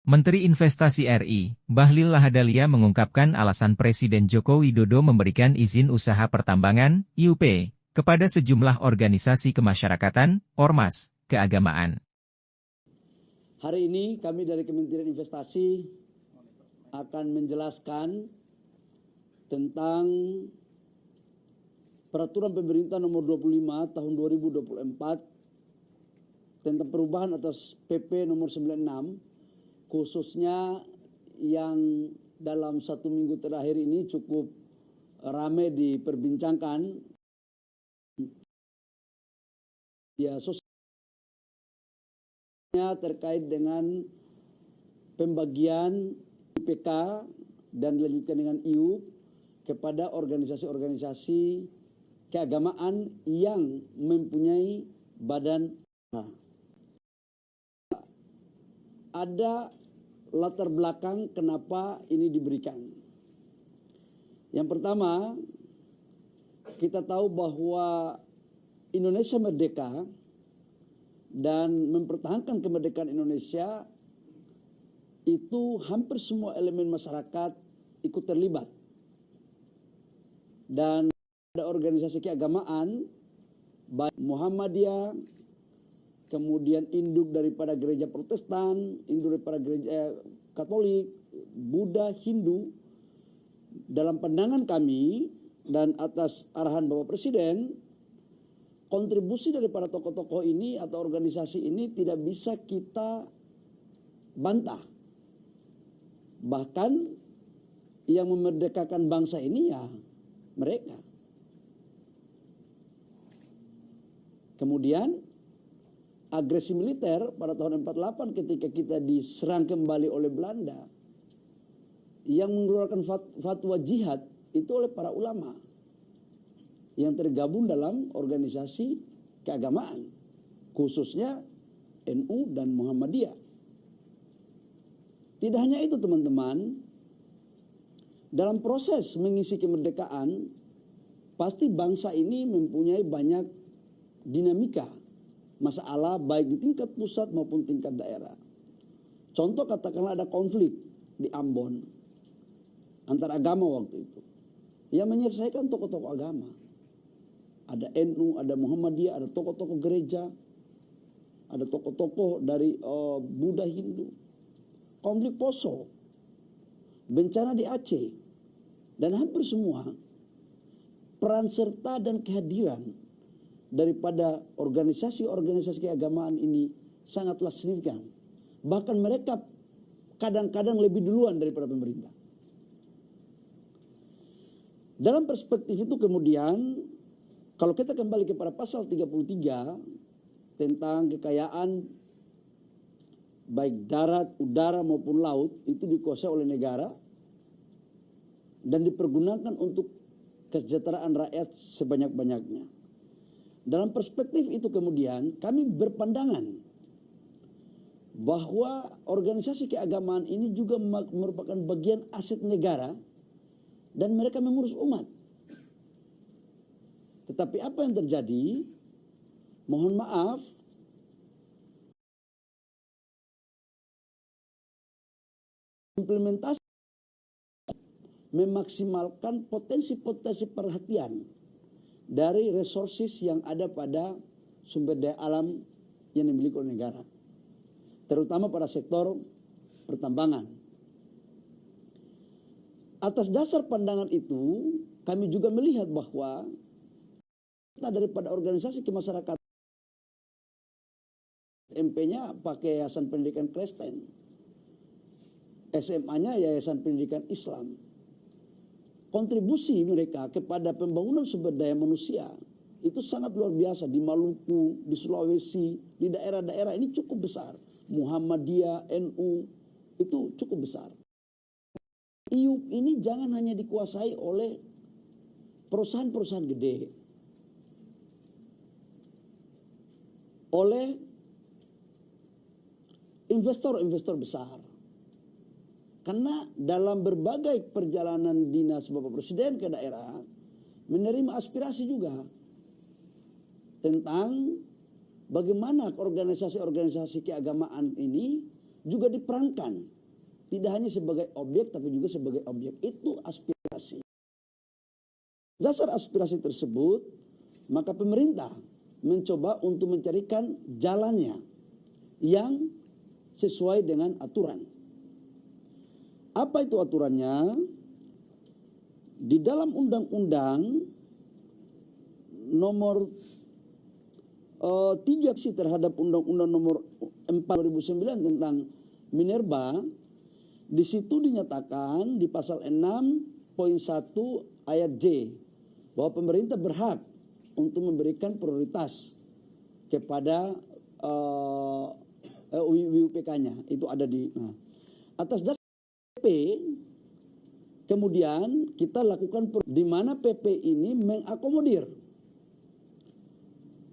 Menteri Investasi RI, Bahlil Lahadalia mengungkapkan alasan Presiden Joko Widodo memberikan izin usaha pertambangan, IUP, kepada sejumlah organisasi kemasyarakatan, ormas, keagamaan. Hari ini kami dari Kementerian Investasi akan menjelaskan tentang Peraturan Pemerintah Nomor 25 Tahun 2024 tentang perubahan atas PP Nomor 96, khususnya yang dalam 1 minggu terakhir ini cukup ramai diperbincangkan ya sosialnya terkait dengan pembagian IPK dan dilanjutkan dengan IUP kepada organisasi-organisasi keagamaan yang mempunyai badan. Ada latar belakang kenapa ini diberikan. Yang pertama, kita tahu bahwa Indonesia merdeka dan mempertahankan kemerdekaan Indonesia itu hampir semua elemen masyarakat ikut terlibat. Dan ada organisasi keagamaan, baik Muhammadiyah, kemudian induk daripada gereja Protestan, induk daripada gereja Katolik, Buddha, Hindu. Dalam pandangan kami dan atas arahan Bapak Presiden, kontribusi daripada tokoh-tokoh ini atau organisasi ini tidak bisa kita bantah. Bahkan yang memerdekakan bangsa ini ya mereka. Kemudian agresi militer pada tahun 48 ketika kita diserang kembali oleh Belanda, yang mengeluarkan fatwa jihad itu oleh para ulama yang tergabung dalam organisasi keagamaan, khususnya NU dan Muhammadiyah. Tidak hanya itu teman-teman, dalam proses mengisi kemerdekaan, pasti bangsa ini mempunyai banyak dinamika masalah baik di tingkat pusat maupun tingkat daerah. Contoh katakanlah ada konflik di Ambon antara agama waktu itu. Yang menyelesaikan tokoh-tokoh agama. Ada NU, ada Muhammadiyah, ada tokoh-tokoh gereja, ada tokoh-tokoh dari Buddha, Hindu. Konflik Poso, bencana di Aceh, dan hampir semua peran serta dan kehadiran daripada organisasi-organisasi keagamaan ini sangatlah signifikan. Bahkan mereka kadang-kadang lebih duluan daripada pemerintah. Dalam perspektif itu kemudian, kalau kita kembali kepada pasal 33 tentang kekayaan baik darat, udara maupun laut itu dikuasai oleh negara dan dipergunakan untuk kesejahteraan rakyat sebanyak-banyaknya. Dalam perspektif itu kemudian kami berpandangan bahwa organisasi keagamaan ini juga merupakan bagian aset negara dan mereka mengurus umat. Tetapi apa yang terjadi? Mohon maaf, implementasi memaksimalkan potensi-potensi perhatian dari resources yang ada pada sumber daya alam yang dimiliki oleh negara, terutama pada sektor pertambangan. Atas dasar pandangan itu, kami juga melihat bahwa daripada organisasi kemasyarakatan, MP-nya pakai Yayasan Pendidikan Kristen, SMA-nya Yayasan Pendidikan Islam. Kontribusi mereka kepada pembangunan sumber daya manusia itu sangat luar biasa di Maluku, di Sulawesi, di daerah-daerah ini cukup besar. Muhammadiyah, NU itu cukup besar. IUP ini jangan hanya dikuasai oleh perusahaan-perusahaan gede, oleh investor-investor besar. Karena dalam berbagai perjalanan dinas Bapak Presiden ke daerah, menerima aspirasi juga tentang bagaimana organisasi-organisasi keagamaan ini juga diperankan. Tidak hanya sebagai objek, tapi juga sebagai objek. Itu aspirasi. Dasar aspirasi tersebut, maka pemerintah mencoba untuk mencarikan jalannya yang sesuai dengan aturan. Apa itu aturannya? Di dalam undang-undang nomor 3 terhadap undang-undang nomor 4 2009 tentang minerba, di situ dinyatakan di pasal 6.1 ayat J bahwa pemerintah berhak untuk memberikan prioritas kepada WUPK-nya. Itu ada di atas dasar PP. Kemudian kita lakukan di mana PP ini mengakomodir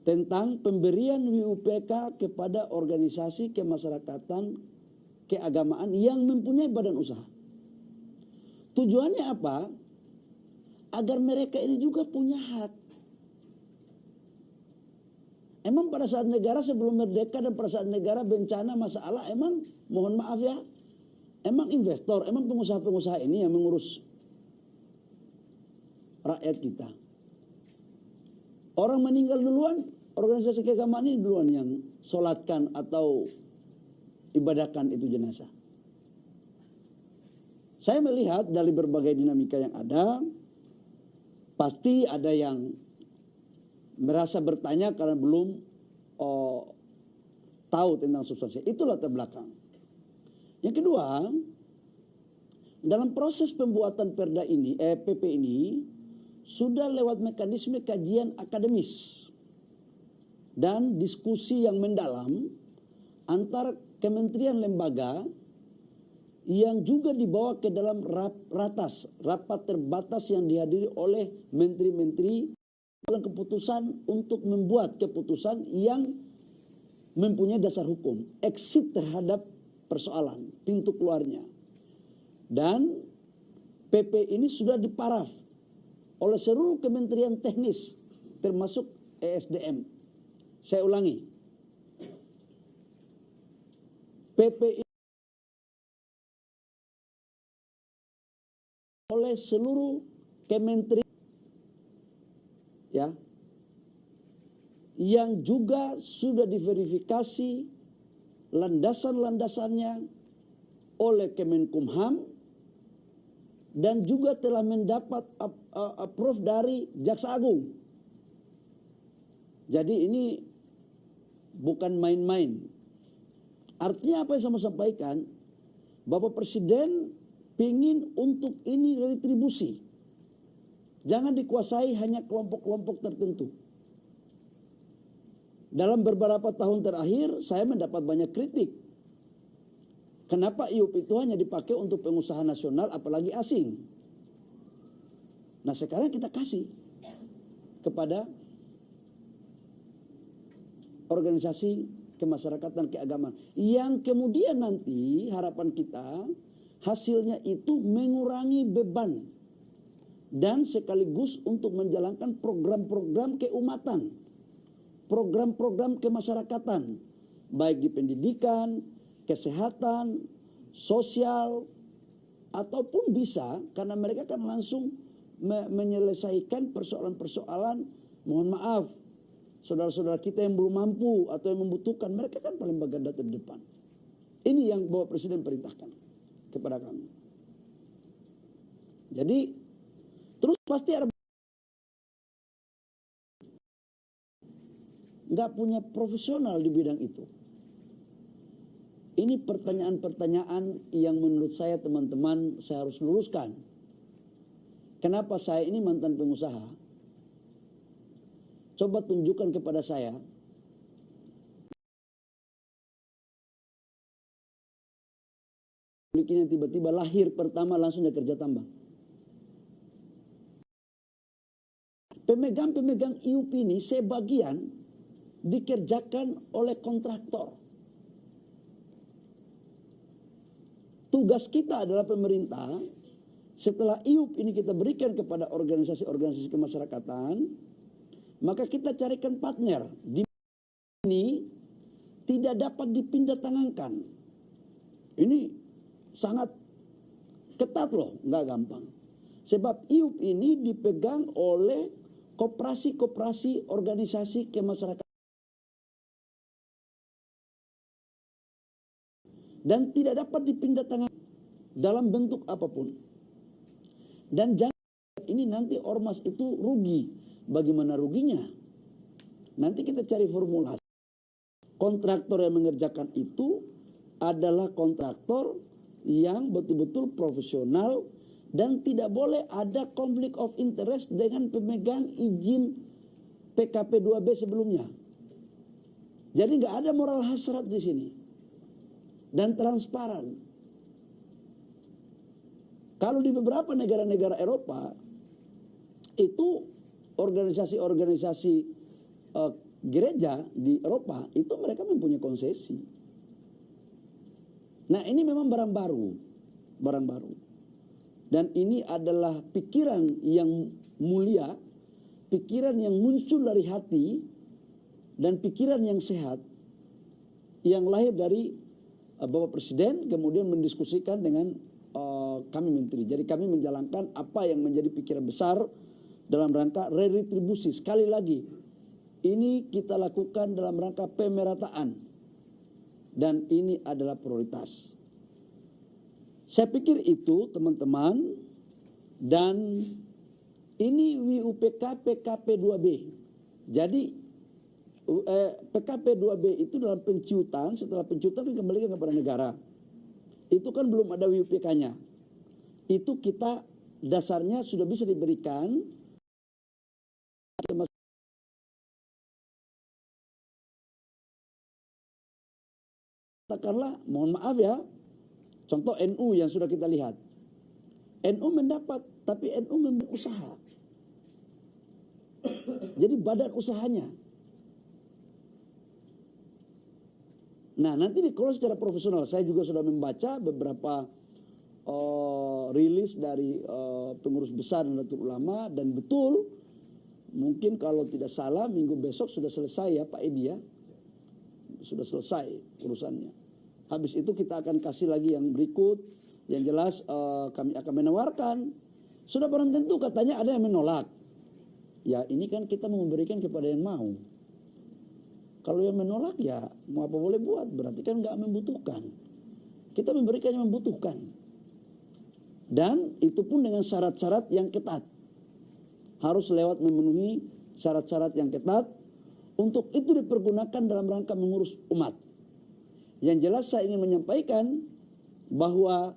tentang pemberian WUPK kepada organisasi kemasyarakatan keagamaan yang mempunyai badan usaha. Tujuannya apa? Agar mereka ini juga punya hak. Emang pada saat negara sebelum merdeka dan pada saat negara bencana masalah, emang mohon maaf ya, emang investor, emang pengusaha-pengusaha ini yang mengurus rakyat kita. Orang meninggal duluan, organisasi keagamaan ini duluan yang sholatkan atau ibadahkan itu jenazah. Saya melihat dari berbagai dinamika yang ada, pasti ada yang merasa bertanya karena belum tahu tentang substansi. Itulah latar belakang. Yang kedua, dalam proses pembuatan perda ini, PP ini, sudah lewat mekanisme kajian akademis dan diskusi yang mendalam antar kementerian lembaga yang juga dibawa ke dalam rapat terbatas yang dihadiri oleh menteri-menteri dalam keputusan untuk membuat keputusan yang mempunyai dasar hukum, exit terhadap persoalan, pintu keluarnya. Dan PP ini sudah diparaf oleh seluruh kementerian teknis termasuk ESDM. Saya ulangi, PP ini oleh seluruh kementerian ya, yang juga sudah diverifikasi landasan-landasannya oleh Kemenkumham dan juga telah mendapat approve dari Jaksa Agung. Jadi ini bukan main-main. Artinya apa yang saya mau sampaikan? Bapak Presiden ingin untuk ini retribusi. Jangan dikuasai hanya kelompok-kelompok tertentu. Dalam beberapa tahun terakhir saya mendapat banyak kritik. Kenapa IUP itu hanya dipakai untuk pengusaha nasional apalagi asing? Nah sekarang kita kasih kepada organisasi kemasyarakatan keagamaan. Yang kemudian nanti harapan kita hasilnya itu mengurangi beban dan sekaligus untuk menjalankan program-program keumatan, program-program kemasyarakatan, baik di pendidikan, kesehatan, sosial, ataupun bisa karena mereka akan langsung menyelesaikan persoalan-persoalan, mohon maaf, saudara-saudara kita yang belum mampu atau yang membutuhkan, mereka kan paling bergarda terdepan. Ini yang Bapak Presiden perintahkan kepada kami. Jadi terus pasti ada nggak punya profesional di bidang itu. Ini pertanyaan-pertanyaan yang menurut saya teman-teman saya harus luruskan. Kenapa saya ini mantan pengusaha? Coba tunjukkan kepada saya. Yang tiba-tiba lahir pertama langsung dia kerja tambang. Pemegang-pemegang IUP ini sebagian dikerjakan oleh kontraktor. Tugas kita adalah pemerintah, setelah IUP ini kita berikan kepada organisasi-organisasi kemasyarakatan, maka kita carikan partner. Di ini tidak dapat dipindah tangankan. Ini sangat ketat loh, nggak gampang. Sebab IUP ini dipegang oleh koperasi-koperasi organisasi kemasyarakatan dan tidak dapat dipindah tangan dalam bentuk apapun. Dan jangan ini nanti ormas itu rugi. Bagaimana ruginya? Nanti kita cari formulasi. Kontraktor yang mengerjakan itu adalah kontraktor yang betul-betul profesional dan tidak boleh ada konflik of interest dengan pemegang izin PKP 2B sebelumnya. Jadi nggak ada moral hasrat di sini dan transparan. Kalau di beberapa negara-negara Eropa itu organisasi-organisasi gereja di Eropa itu mereka mempunyai konsesi. Nah, ini memang barang baru. Dan ini adalah pikiran yang mulia, pikiran yang muncul dari hati dan pikiran yang sehat yang lahir dari Bapak Presiden kemudian mendiskusikan dengan kami menteri. Jadi kami menjalankan apa yang menjadi pikiran besar dalam rangka redistribusi. Sekali lagi, ini kita lakukan dalam rangka pemerataan. Dan ini adalah prioritas. Saya pikir itu teman-teman. Dan ini WUPK PKP 2B. Jadi PKP 2B itu dalam penciutan, setelah penciutan dikembalikan kepada negara. Itu kan belum ada WUPK-nya. Itu kita dasarnya sudah bisa diberikan katakanlah, mohon maaf ya, contoh NU yang sudah kita lihat. NU mendapat, tapi NU membuat usaha. Jadi badan usahanya. Nah, nanti dikelola secara profesional. Saya juga sudah membaca beberapa rilis dari pengurus besar Nahdlatul Ulama, dan betul, mungkin kalau tidak salah minggu besok sudah selesai ya Pak Edi ya. Sudah selesai urusannya. Habis itu kita akan kasih lagi yang berikut. Yang jelas kami akan menawarkan. Sudah barang tentu katanya ada yang menolak. Ya ini kan kita mau memberikan kepada yang mau. Kalau yang menolak ya mau apa boleh buat. Berarti kan nggak membutuhkan. Kita memberikan yang membutuhkan. Dan itu pun dengan syarat-syarat yang ketat. Harus lewat memenuhi syarat-syarat yang ketat. Untuk itu dipergunakan dalam rangka mengurus umat. Yang jelas saya ingin menyampaikan bahwa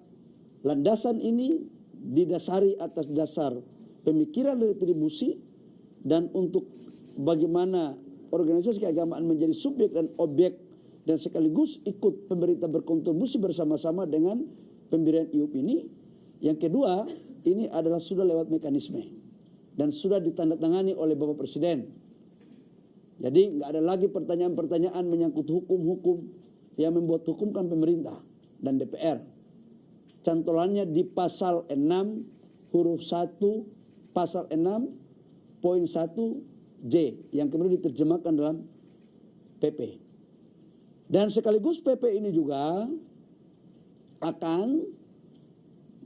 landasan ini didasari atas dasar pemikiran retribusi dan untuk bagaimana organisasi keagamaan menjadi subjek dan objek dan sekaligus ikut pemerintah berkontribusi bersama-sama dengan pemberian IUP ini. Yang kedua, ini adalah sudah lewat mekanisme dan sudah ditandatangani oleh Bapak Presiden. Jadi nggak ada lagi pertanyaan-pertanyaan menyangkut hukum-hukum. Yang membuat hukum kan pemerintah dan DPR. Cantolannya di pasal 6 huruf 1 pasal 6 poin 1 J yang kemudian diterjemahkan dalam PP. Dan sekaligus PP ini juga akan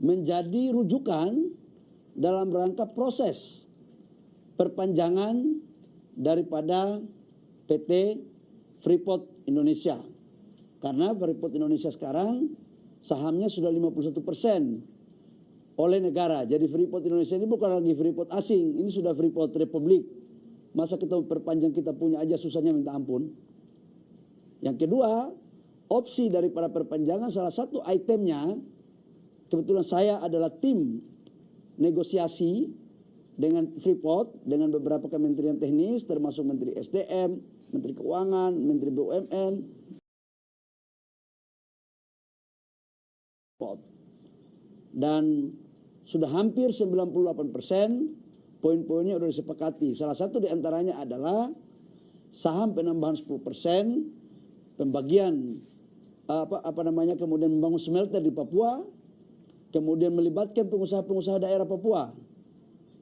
menjadi rujukan dalam rangka proses perpanjangan daripada PT Freeport Indonesia. Karena Freeport Indonesia sekarang sahamnya sudah 51% oleh negara. Jadi Freeport Indonesia ini bukan lagi Freeport asing, ini sudah Freeport Republik. Masa kita perpanjang kita punya aja susahnya minta ampun. Yang kedua, opsi daripada perpanjangan salah satu itemnya, kebetulan saya adalah tim negosiasi dengan Freeport, dengan beberapa kementerian teknis, termasuk Menteri SDM, Menteri Keuangan, Menteri BUMN, dan sudah hampir 98% poin-poinnya sudah disepakati. Salah satu diantaranya adalah saham penambahan 10%, pembagian kemudian membangun smelter di Papua, kemudian melibatkan pengusaha-pengusaha daerah Papua.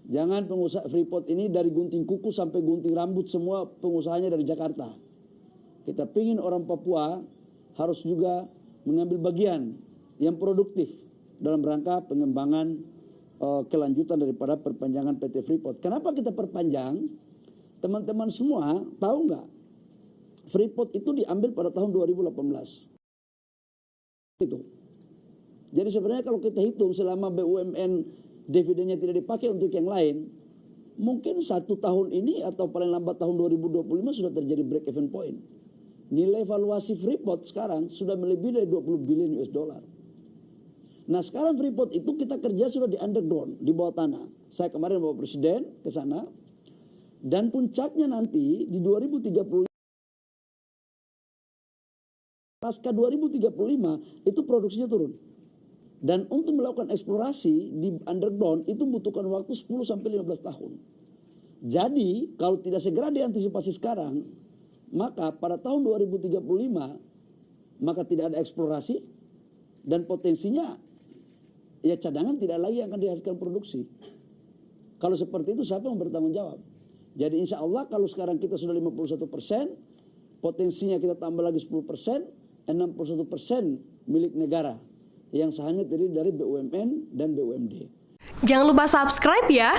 Jangan pengusaha Freeport ini dari gunting kuku sampai gunting rambut semua pengusahanya dari Jakarta. Kita pingin orang Papua harus juga mengambil bagian yang produktif dalam rangka pengembangan kelanjutan daripada perpanjangan PT Freeport. Kenapa kita perpanjang? Teman-teman semua tahu nggak? Freeport itu diambil pada tahun 2018. Itu. Jadi sebenarnya kalau kita hitung selama BUMN dividennya tidak dipakai untuk yang lain, mungkin 1 tahun ini atau paling lambat tahun 2025 sudah terjadi break even point. Nilai valuasi Freeport sekarang sudah melebihi dari 20 billion US dollar. Nah sekarang Freeport itu kita kerja sudah di underground, di bawah tanah. Saya kemarin bawa Presiden ke sana. Dan puncaknya nanti di 2035, pasca 2035 itu produksinya turun. Dan untuk melakukan eksplorasi di underground itu membutuhkan waktu 10-15 tahun. Jadi kalau tidak segera diantisipasi sekarang, maka pada tahun 2035 maka tidak ada eksplorasi dan potensinya ya cadangan tidak lagi akan dihasilkan produksi. Kalau seperti itu siapa yang bertanggung jawab? Jadi insya Allah kalau sekarang kita sudah 51%, potensinya kita tambah lagi 10%, 61% milik negara yang sahamnya terdiri dari BUMN dan BUMD. Jangan lupa subscribe ya.